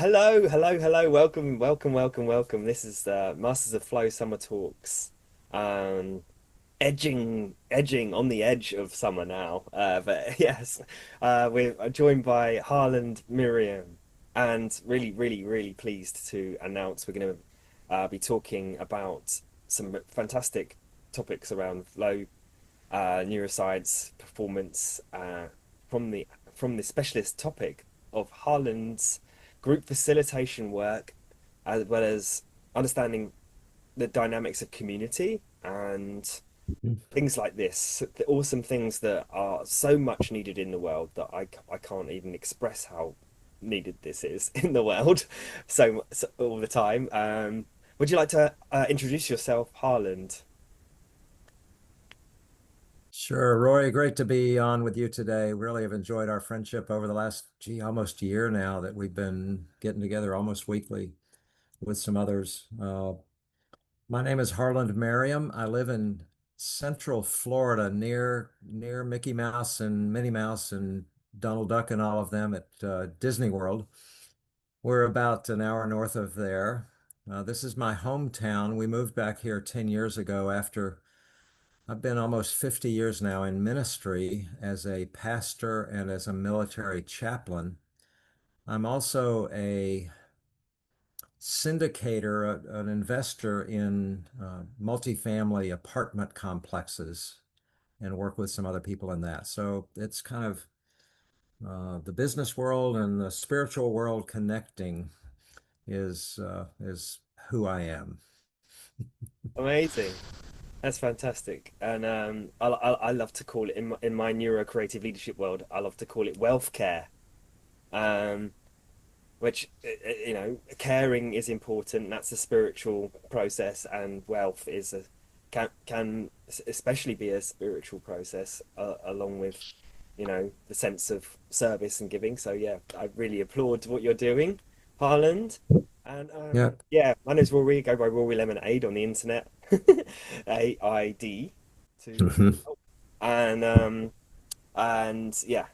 Hello, hello, hello. Welcome, welcome, welcome, welcome. This is Masters of Flow Summer Talks. Um, edging on the edge of summer now. But yes, we're joined by Harland Merriam, and really, really, really pleased to announce we're going to be talking about some fantastic topics around flow, neuroscience, performance, from the from the specialist topic of Harland's group facilitation work, as well as understanding the dynamics of community and things like this. The awesome things that are so much needed in the world that I can't even express how needed this is in the world so all the time. Would you like to introduce yourself, Harland? Sure, Rory, great to be on with you today. Really have enjoyed our friendship over the last, almost a year now that we've been getting together almost weekly with some others. My name is Harland Merriam. I live in Central Florida, near Mickey Mouse and Minnie Mouse and Donald Duck and all of them at Disney World. We're about an hour north of there. This is my hometown. We moved back here 10 years ago after I've been almost 50 years now in ministry as a pastor and as a military chaplain. I'm also a syndicator, an investor in multifamily apartment complexes and work with some other people in that. So it's kind of the business world and the spiritual world connecting is who I am. Amazing. That's fantastic. And I love to call it in my neuro creative leadership world, I love to call it wealth care. Um, which caring is important. That's a spiritual process, and wealth is a can especially be a spiritual process, along with the sense of service and giving. So yeah, I really applaud what you're doing, Harland. And Yeah. yeah, my name's Rory. Go by RoryLemonAid on the internet. AID to Mhm. and yeah,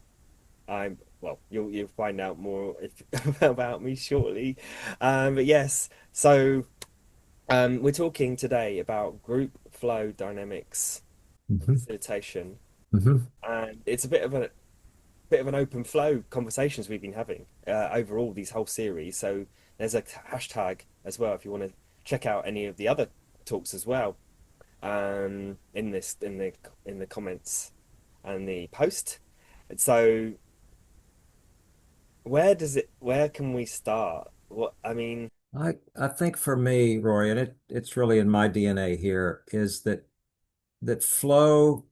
I'm well, you'll find out more about me shortly. But yes, so we're talking today about group flow dynamics and Mhm. facilitation, Mhm. and it's a bit of an open flow conversations we've been having overall these whole series. So there's a hashtag as well if you want to check out any of the other talks as well, in this in the comments and the post. So where can we start? What I mean, I think for me, Rory, and it's really in my DNA here, is that flow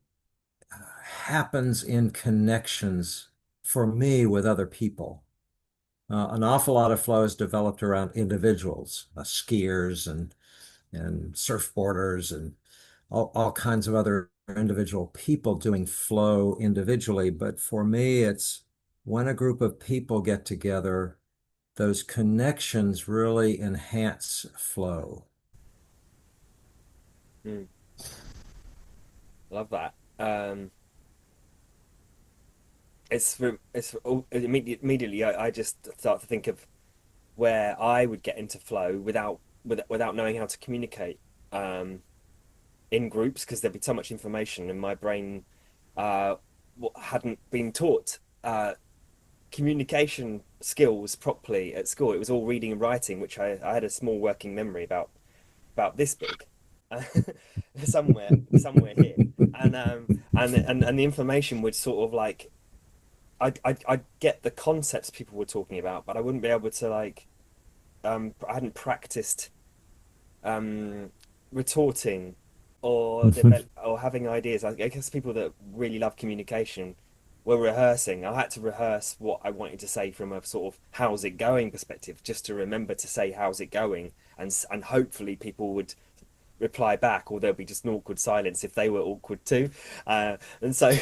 happens in connections for me with other people. An awful lot of flow is developed around individuals, skiers and surfboarders and all kinds of other individual people doing flow individually. But for me, it's when a group of people get together, those connections really enhance flow. hmm, love that. Immediately I just start to think of where I would get into flow without knowing how to communicate in groups, because there'd be so much information and my brain hadn't been taught communication skills properly at school. It was all reading and writing, which I had a small working memory about this big, somewhere here, and the information would sort of like I'd get the concepts people were talking about, but I wouldn't be able to like I hadn't practiced um retorting or develop or having ideas. I guess people that really love communication were rehearsing. I had to rehearse what I wanted to say from a sort of how's it going perspective, just to remember to say how's it going, and hopefully people would reply back, or there'll be just an awkward silence if they were awkward too. And so,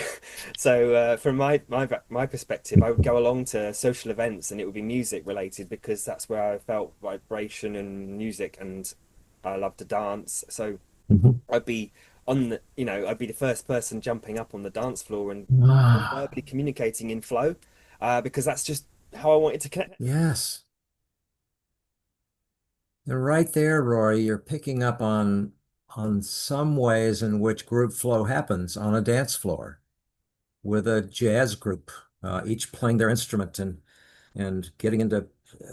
from my perspective, I would go along to social events, and it would be music related because that's where I felt vibration and music, and I love to dance. So Mhm. I'd be I'd be the first person jumping up on the dance floor and Ah, verbally communicating in flow, because that's just how I wanted to connect. yes. And right there, Rory, you're picking up on some ways in which group flow happens on a dance floor with a jazz group, each playing their instrument and getting into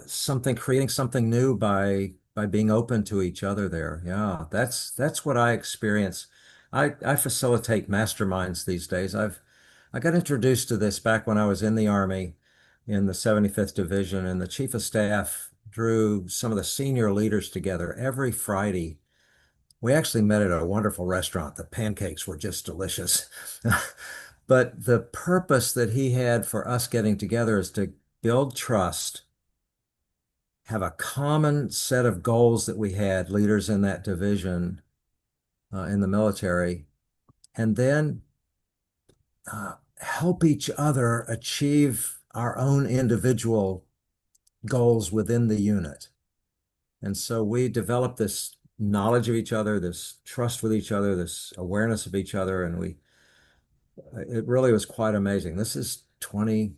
something, creating something new by being open to each other there. Yeah, that's what I experience. I facilitate masterminds these days. I got introduced to this back when I was in the Army in the 75th Division, and the Chief of Staff drew some of the senior leaders together every Friday. We actually met at a wonderful restaurant. The pancakes were just delicious. But the purpose that he had for us getting together is to build trust, have a common set of goals that we had, leaders in that division in the military, and then help each other achieve our own individual goals within the unit. And so we developed this knowledge of each other, this trust with each other, this awareness of each other, and it really was quite amazing. This is 20,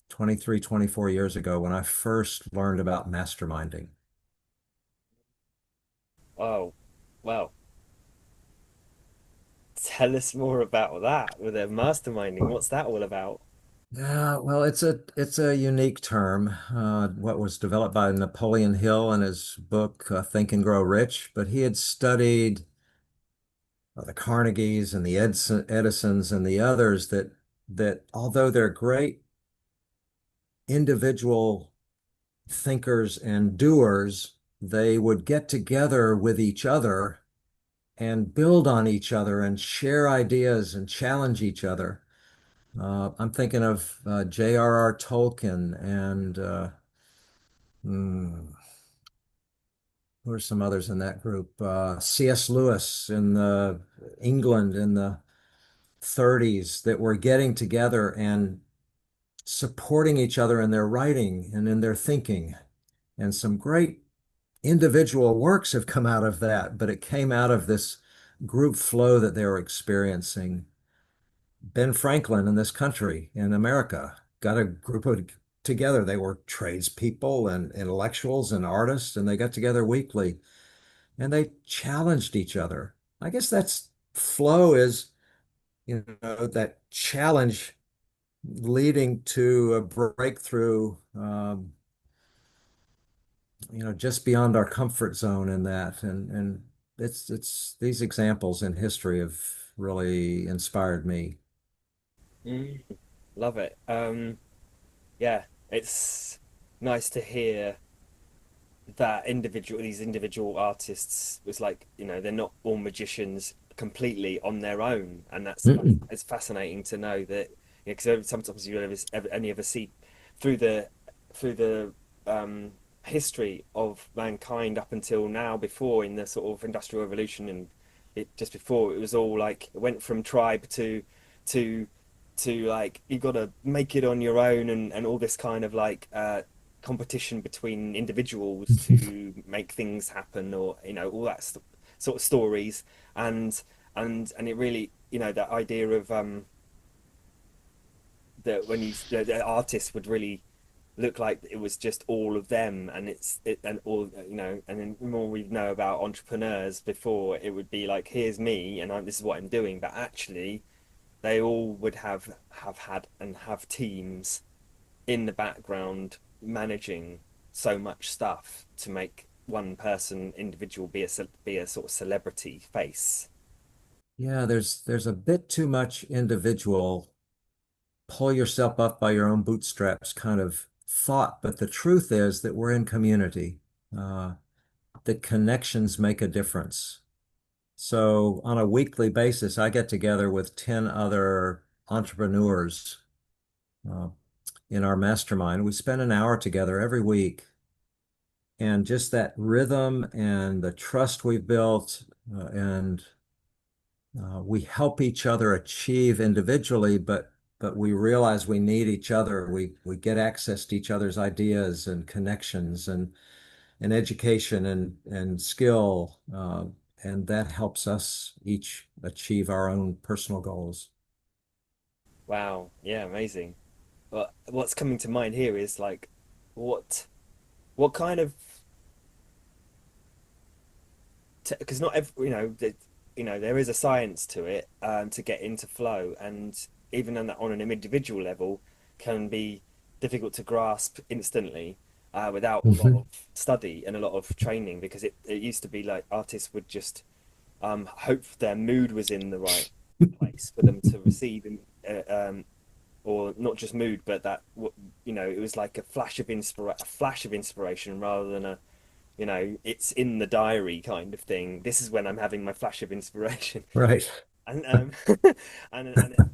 23, 24 years ago when I first learned about masterminding. Oh, well, tell us more about that with their masterminding. What's that all about? Yeah, well, it's a unique term, what was developed by Napoleon Hill in his book Think and Grow Rich. But he had studied the Carnegies and the Edisons and the others that although they're great individual thinkers and doers, they would get together with each other and build on each other and share ideas and challenge each other. I'm thinking of J.R.R. Tolkien and hmm, who are some others in that group? C.S. Lewis in the England in the 30s that were getting together and supporting each other in their writing and in their thinking. And some great individual works have come out of that, but it came out of this group flow that they were experiencing. Ben Franklin in this country, in America, got a group of together. They were tradespeople and intellectuals and artists, and they got together weekly and they challenged each other. I guess that's flow is, that challenge leading to a breakthrough, just beyond our comfort zone in that. And it's these examples in history have really inspired me. Mm, love it. Yeah, it's nice to hear that these individual artists was like, they're not all magicians completely on their own, and Mm-mm. it's fascinating to know that, because sometimes only ever see through the history of mankind up until now, before in the sort of industrial revolution, and just before, it was all like it went from tribe to like you got to make it on your own, and all this kind of like competition between individuals to make things happen, or all that sort of stories. And it really, that idea of that when the artist would really look like it was just all of them, and and all, and then the more we know about entrepreneurs, before it would be like, here's me and this is what I'm doing, but actually they all would have had and have teams in the background managing so much stuff to make one person individual be a sort of celebrity face. Yeah, there's a bit too much individual, pull yourself up by your own bootstraps kind of thought, but the truth is that we're in community, uh, that connections make a difference. So on a weekly basis, I get together with 10 other entrepreneurs uh, in our mastermind. We spend an hour together every week. And just that rhythm and the trust we've built, and we help each other achieve individually, but we realize we need each other. We get access to each other's ideas and connections and education and skill, and that helps us each achieve our own personal goals. Wow, yeah, amazing. But what's coming to mind here is like, what what kind of because not every, there is a science to it, to get into flow, and even on an individual level, can be difficult to grasp instantly, without a lot Hmm. of study and a lot of training. Because it used to be like artists would just hope their mood was in the right place for them to receive, or not just mood, but that, it was like a flash of inspiration, rather than a, it's in the diary kind of thing. This is when I'm having my flash of inspiration. Right. And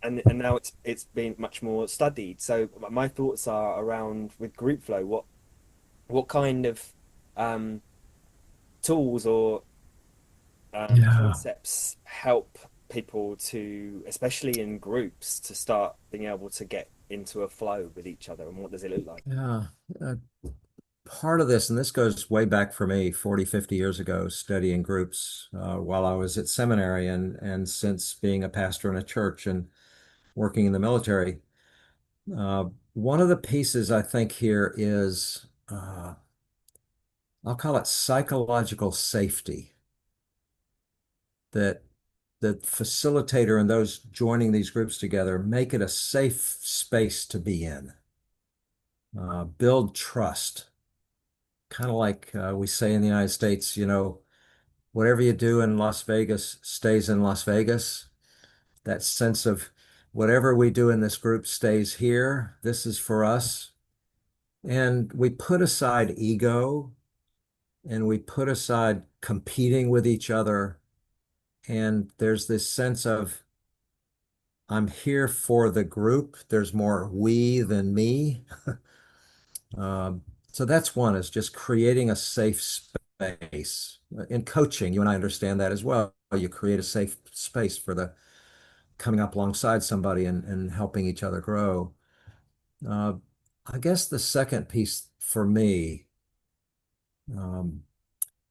and now it's been much more studied. So my thoughts are around, with group flow, what kind of um tools or Yeah. concepts help people to, especially in groups, to start being able to get into a flow with each other, and what does it look like? Yeah. Uh, Part of this, and this goes way back for me, 40, 50 years ago, studying groups while I was at seminary and since being a pastor in a church and working in the military. One of the pieces I think here is, I'll call it psychological safety, that the facilitator and those joining these groups together make it a safe space to be in, build trust. Kind of like we say in the United States, whatever you do in Las Vegas stays in Las Vegas. That sense of whatever we do in this group stays here. This is for us. And we put aside ego and we put aside competing with each other. And there's this sense of, I'm here for the group. There's more we than me. Um, so that's one, is just creating a safe space. In coaching, you and I understand that as well. You create a safe space for the coming up alongside somebody and helping each other grow. Uh, I guess the second piece for me um,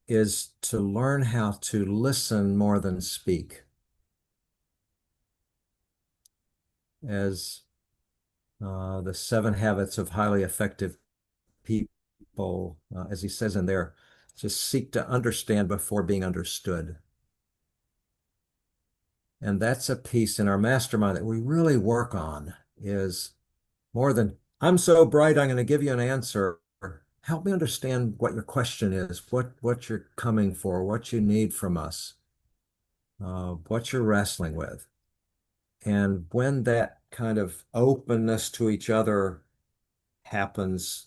is to learn how to listen more than speak. As the 7 habits of highly effective people, as he says in there, just seek to understand before being understood. And that's a piece in our mastermind that we really work on, is more than, I'm so bright, I'm going to give you an answer. Help me understand what your question is, what you're coming for, what you need from us, what you're wrestling with. And when that kind of openness to each other happens,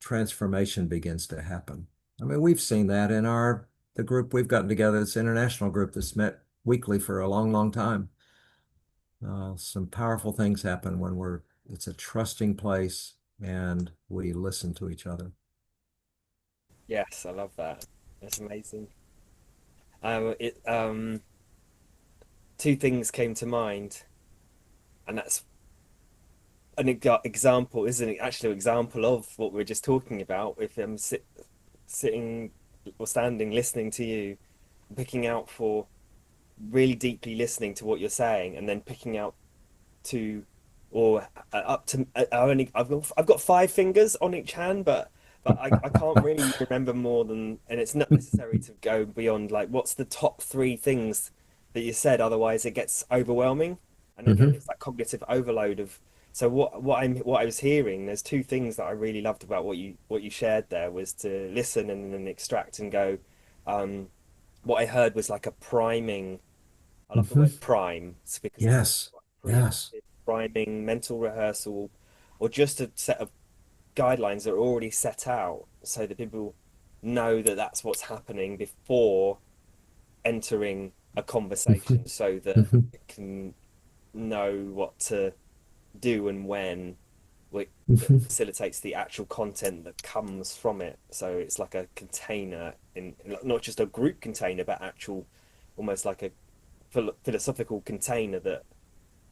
transformation begins to happen. I mean, we've seen that in the group we've gotten together, this international group that's met weekly for a long, long time. Some powerful things happen when it's a trusting place and we listen to each other. Yes, I love that. That's amazing. It Two things came to mind, and that's an example, isn't it? Actually, an example of what we are just talking about. If I'm sitting or standing, listening to you, picking out for really deeply listening to what you're saying, and then picking out to, or up to, I've got 5 fingers on each hand, but I can't really remember more than, and it's not necessary to go beyond, like, what's the top 3 things that you said, otherwise it gets overwhelming. And again, Hmm. it's that cognitive overload of, so what I was hearing, there's 2 things that I really loved about what you shared there, was to listen and then extract and go. um what I heard was like a priming. I love the Hmm. word prime, because it's Yes. like Yes. preemptive priming, mental rehearsal, or just a set of guidelines that are already set out, so that people know that that's what's happening before entering a Hmm. conversation, so that Hmm. it can know what to do and when, that Hmm. facilitates the actual content that comes from it. So it's like a container, not just a group container, but actual, almost like a philosophical container that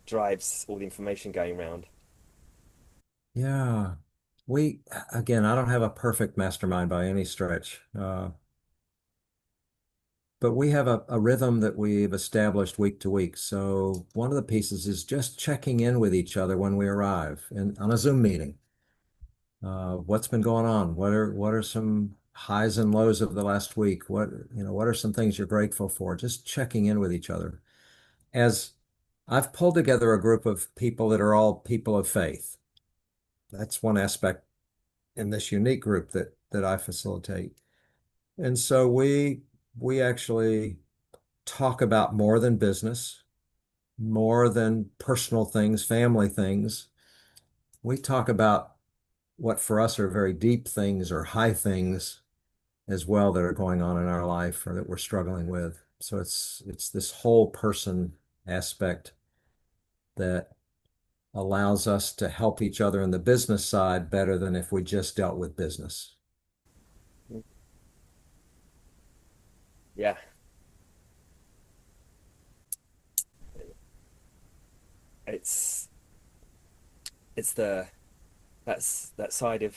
drives all the information going around. Yeah. We, again, I don't have a perfect mastermind by any stretch, but we have a rhythm that we've established week to week. So one of the pieces is just checking in with each other when we arrive and on a Zoom meeting. What's been going on? What are some highs and lows of the last week. What are some things you're grateful for? Just checking in with each other. As I've pulled together a group of people that are all people of faith. That's one aspect in this unique group that I facilitate. And so we actually talk about more than business, more than personal things, family things. We talk about what for us are very deep things or high things as well that are going on in our life or that we're struggling with. So it's this whole person aspect that allows us to help each other in the business side better than if we just dealt with business. Yeah, it's it's the that's that side of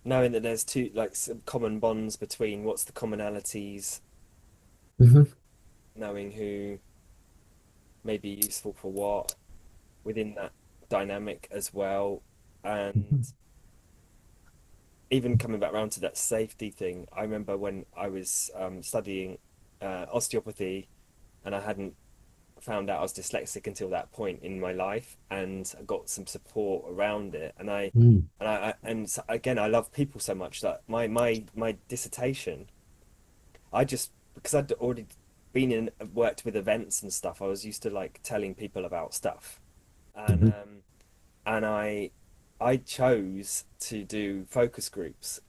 knowing that there's two like some common bonds between what's the commonalities, Mhm. knowing who may be useful for what within that dynamic as well. And Mhm. even coming back around to that safety thing, I remember when I was studying osteopathy and I hadn't found out I was dyslexic until that point in my life, and I got some support around it. Mm. And so, again, I love people so much that my dissertation, I just because I'd already been in worked with events and stuff, I was used to like telling people about stuff, and Mhm. I chose to do focus groups,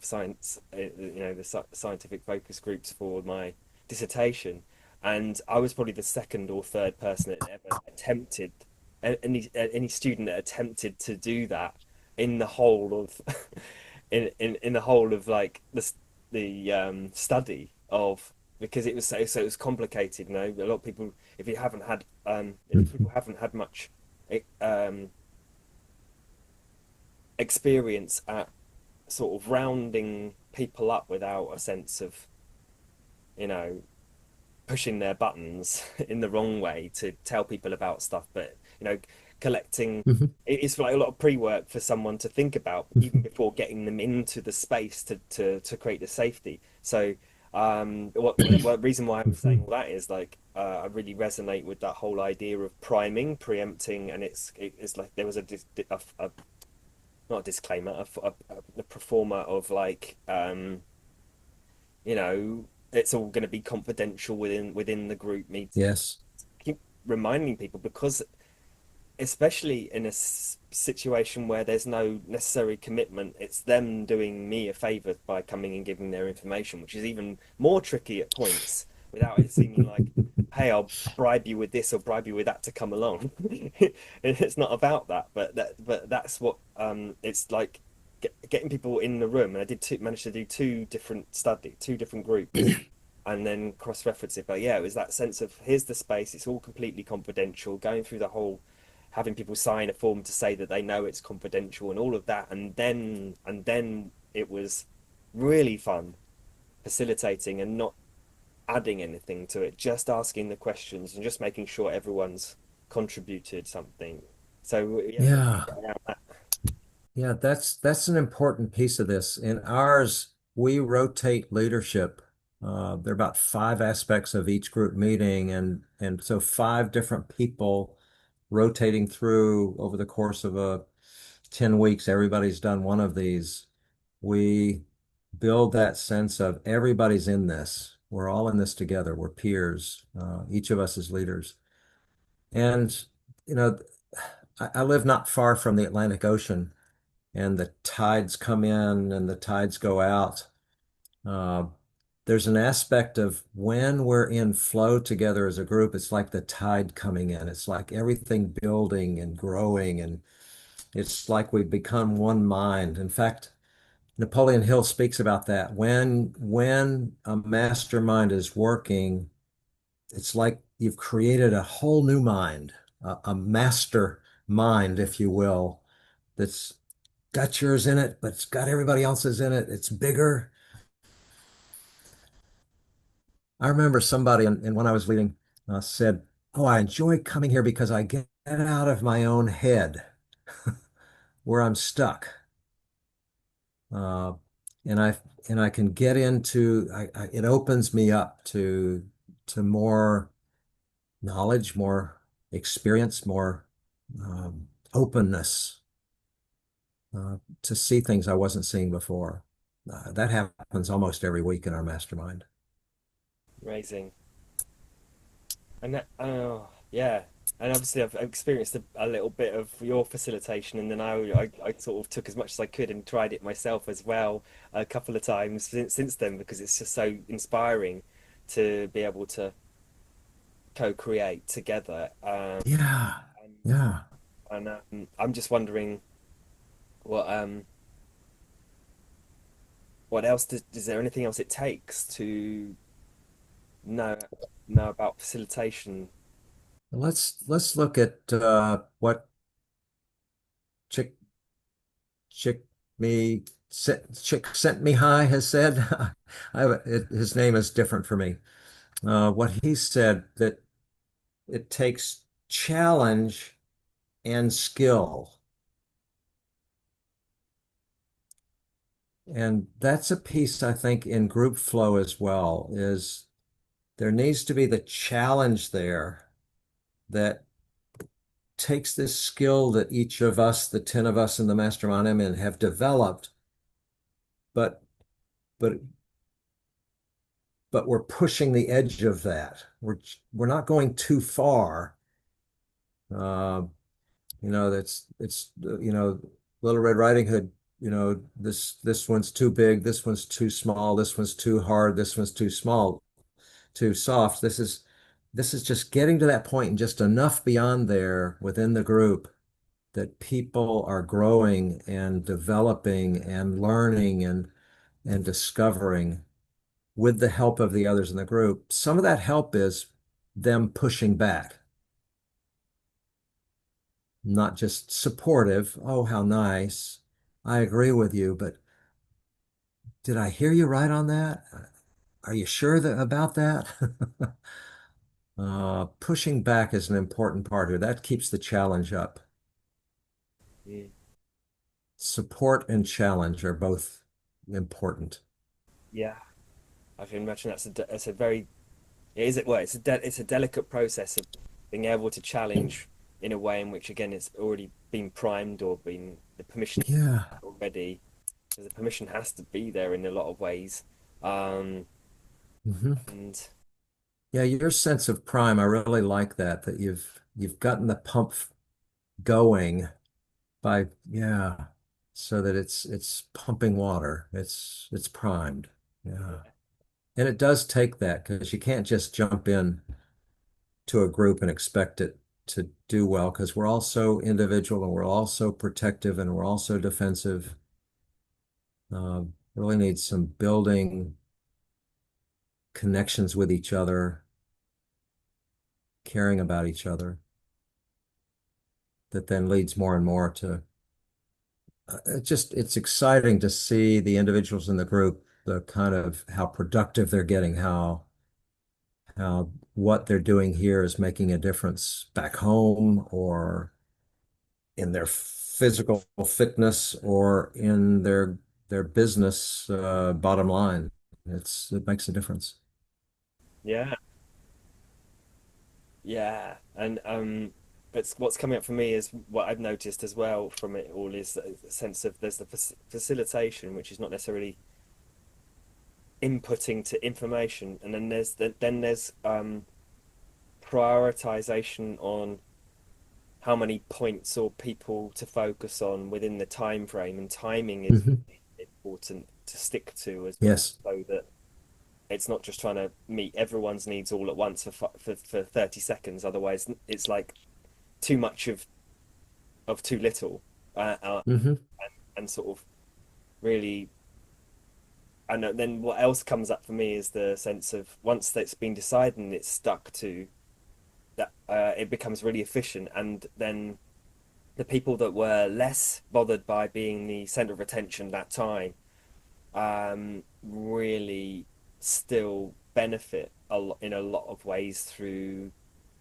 science, the scientific focus groups for my dissertation, and I was probably the second or third person that ever attempted any student that attempted to do that in the whole of in the whole of like the study of because it was so it was complicated. You know, a lot of people if you haven't had if people Mhm. haven't had much um, experience at sort of rounding people up without a sense of, you know, pushing their buttons in the wrong way to tell people about stuff, but, you know, collecting. Mhm. It's like a lot of pre-work for someone to think about even Mhm. before getting them into the space to create the safety. So what reason why I'm saying Mhm. all that is like I really resonate with that whole idea of priming, preempting, and it's like there was a not a disclaimer, a performer of like, you know, it's all going to be confidential within the group meeting. Yes. Keep reminding people because, especially in a situation where there's no necessary commitment, it's them doing me a favor by coming and giving their information, which is even more tricky at points without it seeming like, hey, I'll bribe you with this or bribe you with that to come along. It's not about that, but that's what it's like getting people in the room. And I did manage to do two different groups, and then cross-reference it. But yeah, it was that sense of here's the space, it's all completely confidential, going through the whole having people sign a form to say that they know it's confidential and all of that, and then it was really fun facilitating and not adding anything to it, just asking the questions and just making sure everyone's contributed something. So yeah, what do you Yeah. get around that? Yeah, that's an important piece of this. In ours, we rotate leadership. There are about five aspects of each group meeting, and so five different people rotating through over the course of 10 weeks. Everybody's done one of these. We build that sense of everybody's in this. We're all in this together. We're peers. Each of us is leaders. And, you know, I live not far from the Atlantic Ocean, and the tides come in and the tides go out. Uh, there's an aspect of when we're in flow together as a group, it's like the tide coming in. It's like everything building and growing, and it's like we become one mind. In fact, Napoleon Hill speaks about that. When a mastermind is working, it's like you've created a whole new mind, a master mind, if you will, that's got yours in it, but it's got everybody else's in it. It's bigger. I remember somebody, and when I was leading, said, "Oh, I enjoy coming here because I get out of my own head where I'm stuck." Uh, and I can get into it opens me up to more knowledge, more experience, more openness to see things I wasn't seeing before. That happens almost every week in our mastermind. Amazing. And that, oh, yeah. And obviously, I've experienced a little bit of your facilitation, and then I sort of took as much as I could and tried it myself as well a couple of times since then because it's just so inspiring to be able to co-create together. Yeah, And, yeah. I'm just wondering what what else is there anything else it takes to know know about facilitation? Let's look at what Chick Chick me 𝗧𝗹𝗸𝗀𝗃 has said. His name is different for me. What he said that it takes challenge and skill, and that's a piece I think in group flow as well. Is there needs to be the challenge there that takes this skill that each of us, the 10 of us in the mastermind I'm in, have developed, but but but we're pushing the edge of that. We're not going too far. Uh, that's it's Little Red Riding Hood. This one's too big. This one's too small. This one's too hard. This one's too small, too soft. This is just getting to that point and just enough beyond there within the group that people are growing and developing and learning and discovering with the help of the others in the group. Some of that help is them pushing back, not just supportive. Oh, how nice. I agree with you, but did I hear you right on that? Are you sure about that? Pushing back is an important part here. That keeps the challenge up. Mm. Support and challenge are both important. Yeah, I can imagine that's a very it is it well it's a delicate process of being able to challenge in a way in which again it's already been primed or been the permission Yeah. already because the permission has to be there in a lot of ways. Um, Hmm. and Yeah, your sense of prime, I really like that you've gotten the pump going by, yeah, so that it's pumping water. It's primed. Yeah. yeah, And it does take that because you can't just jump in to a group and expect it to do well because we're all so individual and we're all so protective and we're all so defensive. Really need some building connections with each other, caring about each other, that then leads more and more to it's exciting to see the individuals in the group, the kind of how productive they're getting, how what they're doing here is making a difference back home or in their physical fitness or in their business bottom line. It makes a difference. yeah, yeah, and but what's coming up for me is what I've noticed as well from it all is a sense of there's the facilitation, which is not necessarily inputting to information, and then there's prioritization on how many points or people to focus on within the time frame, and timing is Hmm. important to stick to as well, Yes. so that it's not just trying to meet everyone's needs all at once for 30 seconds. Otherwise, it's like too much of too little, Hmm. and sort of really. And then what else comes up for me is the sense of once that's been decided and it's stuck to that, it becomes really efficient, and then the people that were less bothered by being the center of attention that time really still benefit a lot in a lot of ways through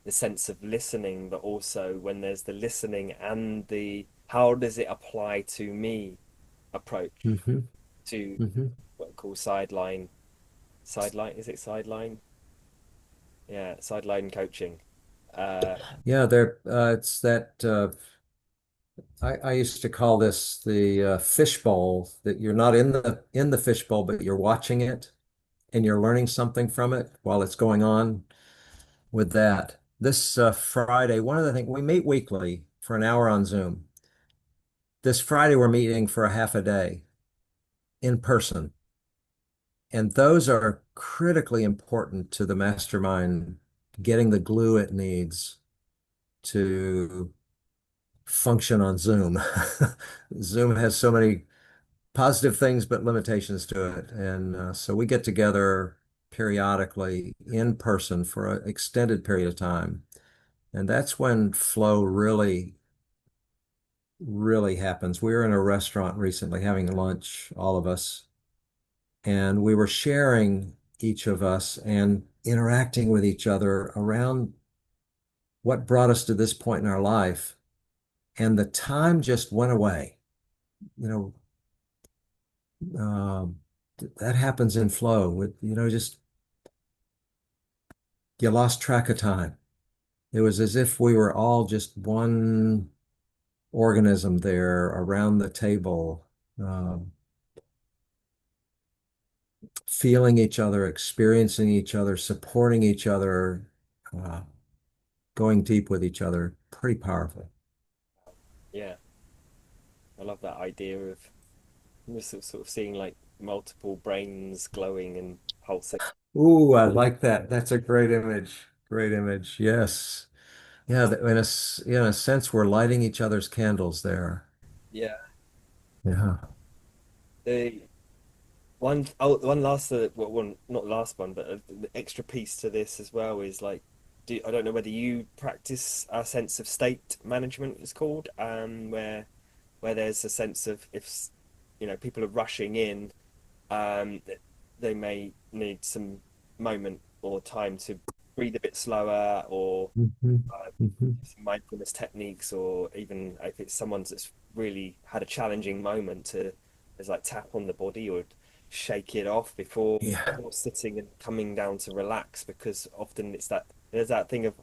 the sense of listening, but also when there's the listening and the how does it apply to me approach. Hmm. to Hmm. what we call sideline, is it sideline? Yeah, sideline coaching. Uh, Yeah, it's that I used to call this the fishbowl, that you're not in the fishbowl, but you're watching it and you're learning something from it while it's going on. With that, this Friday, one of the things we meet weekly for an hour on Zoom. This Friday, we're meeting for a half a day in person. And those are critically important to the mastermind getting the glue it needs to function on Zoom. Zoom has so many positive things, but limitations to it. And so we get together periodically in person for an extended period of time. And that's when flow really happens. We were in a restaurant recently having lunch, all of us, and we were sharing, each of us, and interacting with each other around what brought us to this point in our life. And the time just went away. You know, that happens in flow with, just you lost track of time. It was as if we were all just one organism there around the table, um, feeling each other, experiencing each other, supporting each other, uh, going deep with each other. Pretty powerful. yeah, I love that idea of just sort of seeing like multiple brains glowing and pulsing. Ooh, I like that. That's a great image. Great image. Yes. Yeah, in a sense, we're lighting each other's candles there. Yeah. Yeah. The one last well, one not last one, but the extra piece to this as well is like, I don't know whether you practice a sense of state management, it's called, where there's a sense of if people are rushing in, they may need some moment or time to breathe a bit slower, or Hmm. uh, Hmm. some mindfulness techniques, or even if it's someone that's really had a challenging moment, to there's like tap on the body or shake it off Yeah. before sitting and coming down to relax, because often there's that thing of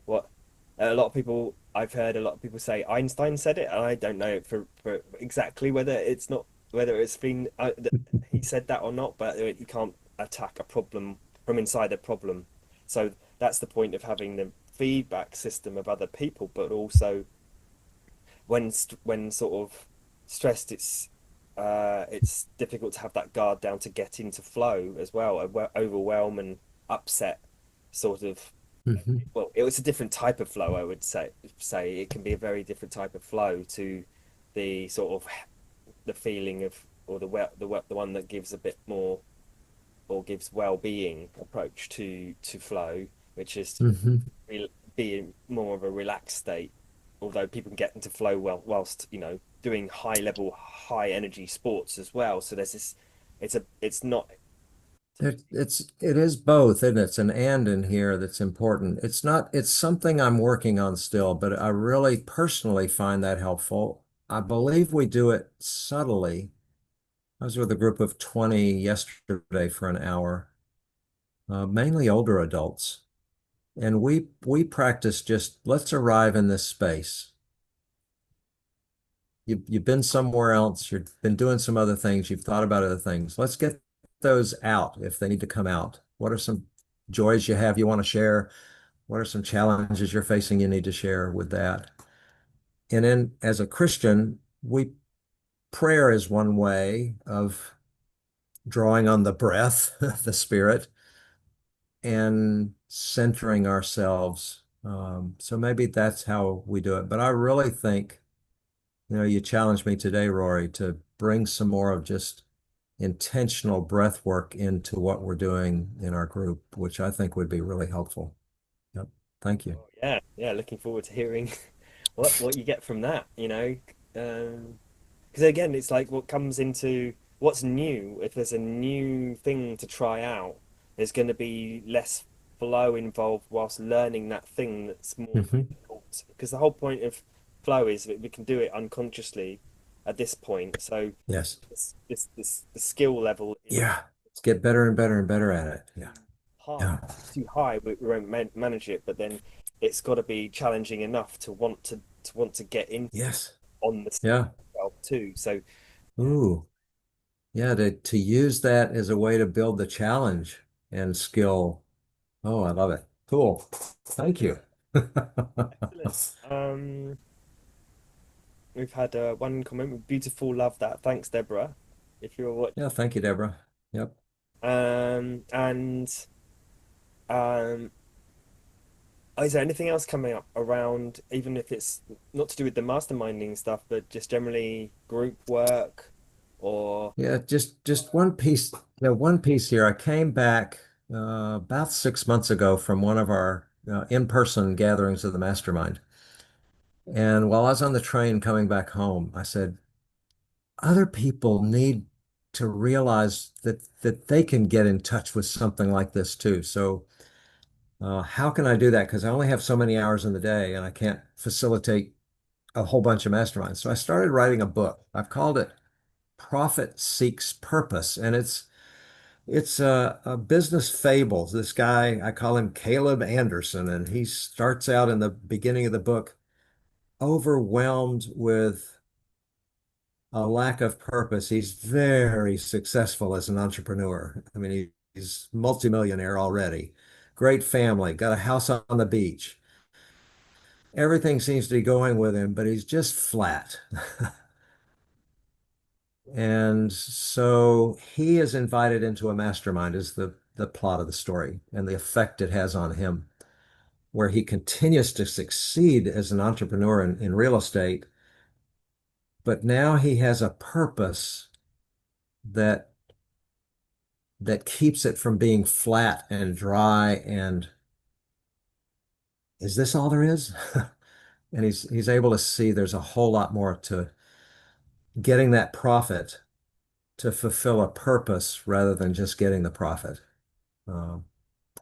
what I've heard a lot of people say Einstein said it, and I don't know for exactly whether it's been he said that or not, but you can't attack a problem from inside a problem. So that's the point of having the feedback system of other people, but also when sort of stressed, it's difficult to have that guard down to get into flow as well. Overwhelm and upset, sort of. Hmm. Well, it was a different type of flow, I would say it can be a very different type of flow to the sort of the feeling of, or the one that gives a bit more, or gives well-being approach to flow, which is Hmm. being more of a relaxed state. Although people can get into flow whilst doing high level, high energy sports as well. So there's this. It's not. It is both, and it's an and in here that's important. It's something I'm working on still, but I really personally find that helpful. I believe we do it subtly. I was with a group of 20 yesterday for an hour, mainly older adults. And we practice just let's arrive in this space. You've been somewhere else, you've been doing some other things, you've thought about other things. Let's get those out if they need to come out. What are some joys you have you want to share? What are some challenges you're facing you need to share with that? And then as a Christian, we prayer is one way of drawing on the breath, the spirit, and centering ourselves. So maybe that's how we do it. But I really think, you challenged me today, Rory, to bring some more of just intentional breath work into what we're doing in our group, which I think would be really helpful. Yep. Thank you. Oh, yeah, yeah. Looking forward to hearing what you get from that. Because again, it's like what comes into what's new. If there's a new thing to try out, there's going to be less flow involved whilst learning that thing that's more Hmm. difficult. Because the whole point of flow is that we can do it unconsciously, at this point. So Yes. the skill level is Yeah. Let's get better and better and better at it. Yeah. too high. Yeah. Too high, we won't manage it. But then it's got to be challenging enough to want to get into Yes. on the Yeah. scale too. So yeah, Ooh. Yeah. To use that as a way to build the challenge and skill. Oh, I love it. Cool. Thank you. excellent. We've had one comment. Beautiful, love that. Thanks, Deborah. If you're watching. Yeah. Thank you, Deborah. Yep. And um, is there anything else coming up around, even if it's not to do with the masterminding stuff, but just generally group work or Yeah, just one piece. One piece here. I came back about 6 months ago from one of our in-person gatherings of the mastermind, and while I was on the train coming back home, I said, other people need to realize that they can get in touch with something like this too. So, how can I do that? Because I only have so many hours in the day, and I can't facilitate a whole bunch of masterminds. So I started writing a book. I've called it Profit Seeks Purpose, and it's a business fables. This guy, I call him Caleb Anderson, and he starts out in the beginning of the book overwhelmed with a lack of purpose. He's very successful as an entrepreneur. I mean, he's multimillionaire already. Great family, got a house on the beach. Everything seems to be going with him, but he's just flat. And so he is invited into a mastermind is the plot of the story and the effect it has on him, where he continues to succeed as an entrepreneur in real estate, but now he has a purpose that that keeps it from being flat and dry and is this all there is? And he's able to see there's a whole lot more to getting that profit to fulfill a purpose rather than just getting the profit. Um,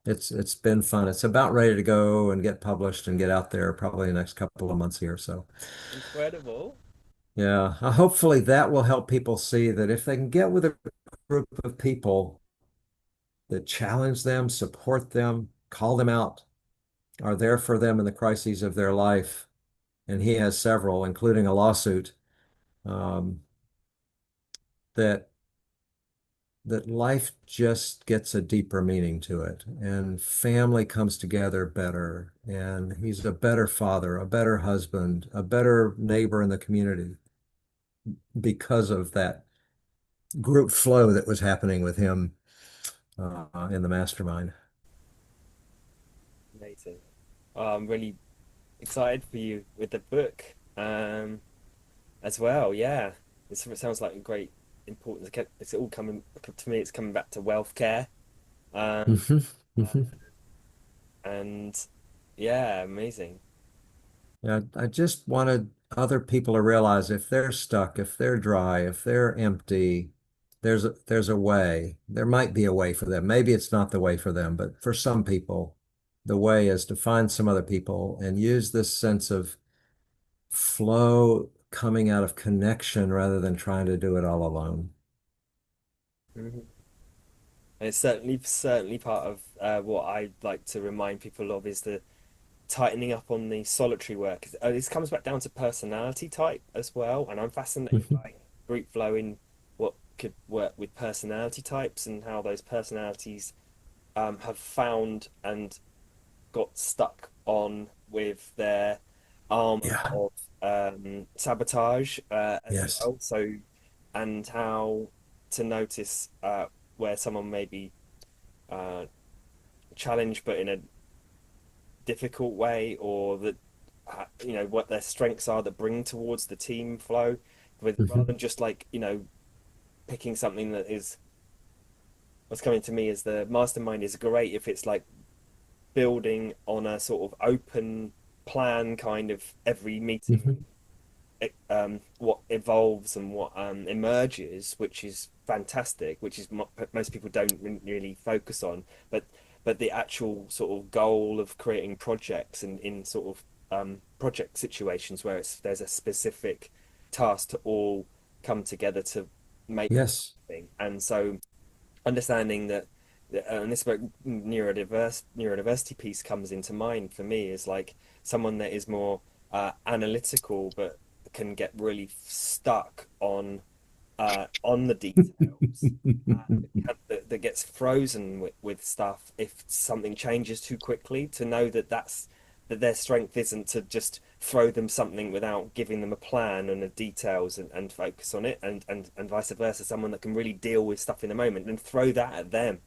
it's been fun. It's about ready to go and get published and get out there probably the next couple of months here. So incredible. yeah, hopefully that will help people see that if they can get with a group of people that challenge them, support them, call them out, are there for them in the crises of their life, and he has several, including a lawsuit, um, that that life just gets a deeper meaning to it, and family comes together better, and he's a better father, a better husband, a better neighbor in the community because of that group flow that was happening with him in the mastermind. Amazing. I'm really excited for you with the book as well. Yeah, it sounds like a great important. It's all coming to me. It's coming back to wealth care. Um, hmm uh, hmm and yeah, amazing. Yeah, I just wanted other people to realize if they're stuck, if they're dry, if they're empty, there's a way. There might be a way for them. Maybe it's not the way for them, but for some people, the way is to find some other people and use this sense of flow coming out of connection rather than trying to do it all alone. Mhm. And it's certainly part of what I like to remind people of is the tightening up on the solitary work. This comes back down to personality type as well, and I'm fascinated Mhm. by group flow in what could work with personality types and how those personalities have found and got stuck on with their armor Yeah. of sabotage as Yes. well. So, and how to notice where someone may be uh, challenged, but in a difficult way, or that what their strengths are that bring towards the team flow, with rather hmm than just like picking something that is what's coming to me is the mastermind is great if it's like building on a sort of open plan kind of every meeting hmm what evolves and what emerges, which is fantastic, which is most people don't really focus on. But the actual sort of goal of creating projects and in sort of project situations where there's a specific task to all come together to make Yes. something. And so understanding that, and this about neurodiversity piece comes into mind for me is like someone that is more analytical, but can get really stuck on the details, that gets frozen with stuff if something changes too quickly. To know that that their strength isn't to just throw them something without giving them a plan and the details and focus on it, and vice versa. Someone that can really deal with stuff in the moment and throw that at them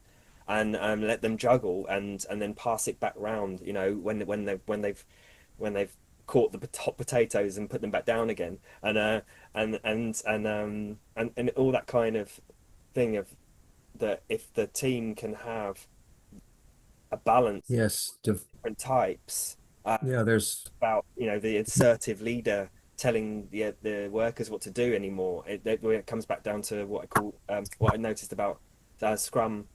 and let them juggle and then pass it back round. You know, when they've caught the hot potatoes and put them back down again, and all that kind of thing of that. If the team can have a balance Yes. of different types, Yeah, there's about the assertive leader telling the workers what to do anymore. When it comes back down to what I call what I noticed about the Scrum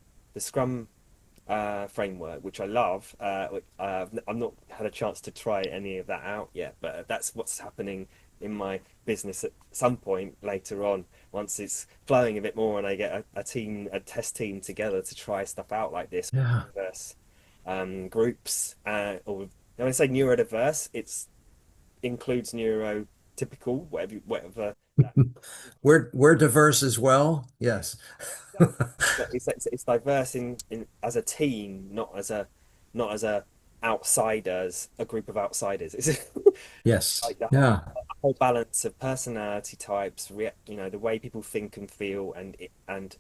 framework, which I love. I've not had a chance to try any of that out yet, but that's what's happening in my business at some point later on, once it's flowing a bit more and I get a test team together to try stuff out like this, yeah. diverse groups, or when I say neurodiverse, it's includes neurotypical, whatever that We're diverse as well. Yes. does. But it's diverse in as a team, not as a outsiders, a group of outsiders. It's Yes. like the Yeah. whole balance of personality types, the way people think and feel, and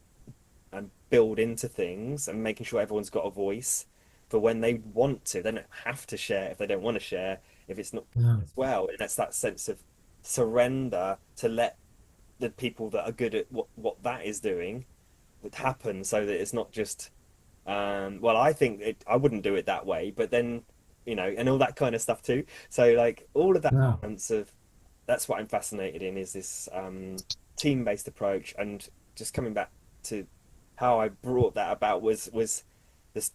build into things, and making sure everyone's got a voice for when they want to. They don't have to share if they don't want to share, if it's not Yeah. as well. And that's that sense of surrender to let the people that are good at what that is doing would happen, so that it's not just well, I think I wouldn't do it that way, but then and all that kind of stuff too. So like all of that Yeah. balance of that's what I'm fascinated in, is this team-based approach. And just coming back to how I brought that about was this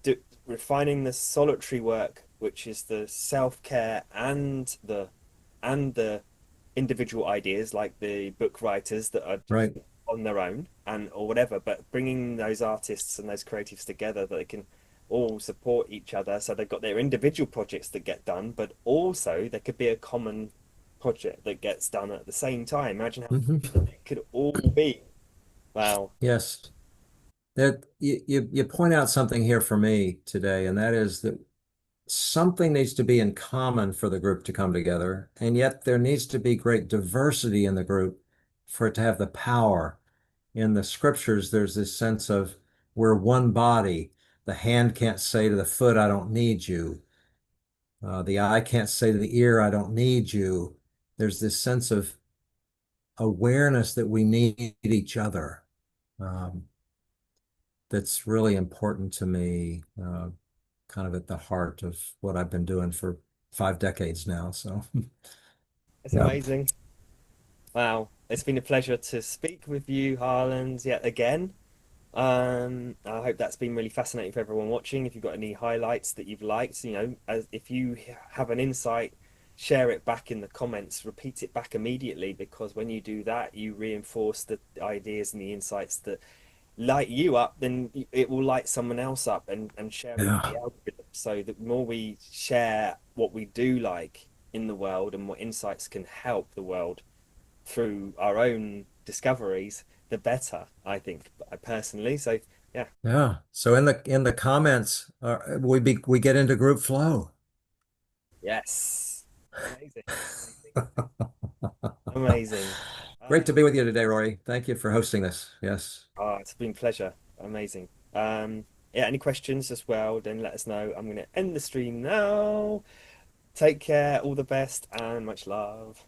refining the solitary work, which is the self-care and the individual ideas, like the book writers that are just Right. on their own and or whatever, but bringing those artists and those creatives together that they can all support each other. So they've got their individual projects that get done, but also there could be a common project that gets done at the same time. Imagine how Hmm. it could all be. Wow. Yes. That you point out something here for me today, and that is that something needs to be in common for the group to come together, and yet there needs to be great diversity in the group for it to have the power. In the scriptures, there's this sense of we're one body. The hand can't say to the foot, I don't need you. The eye can't say to the ear, I don't need you. There's this sense of awareness that we need each other. Um, that's really important to me, kind of at the heart of what I've been doing for 5 decades now. So, It's yeah, amazing. Wow. It's been a pleasure to speak with you, Harland, yet again. I hope that's been really fascinating for everyone watching. If you've got any highlights that you've liked, if you have an insight, share it back in the comments, repeat it back immediately, because when you do that, you reinforce the ideas and the insights that light you up, then it will light someone else up and share it with the yeah, algorithm. So the more we share what we do like in the world and what insights can help the world through our own discoveries, the better, I think, personally. So yeah, yeah. So in the comments, we get into group flow. yes, amazing, amazing, amazing. Great to be with you today, Rory. Thank you for hosting this. Yes. It's been a pleasure, amazing. Yeah, any questions as well, then let us know. I'm going to end the stream now. Take care, all the best, and much love.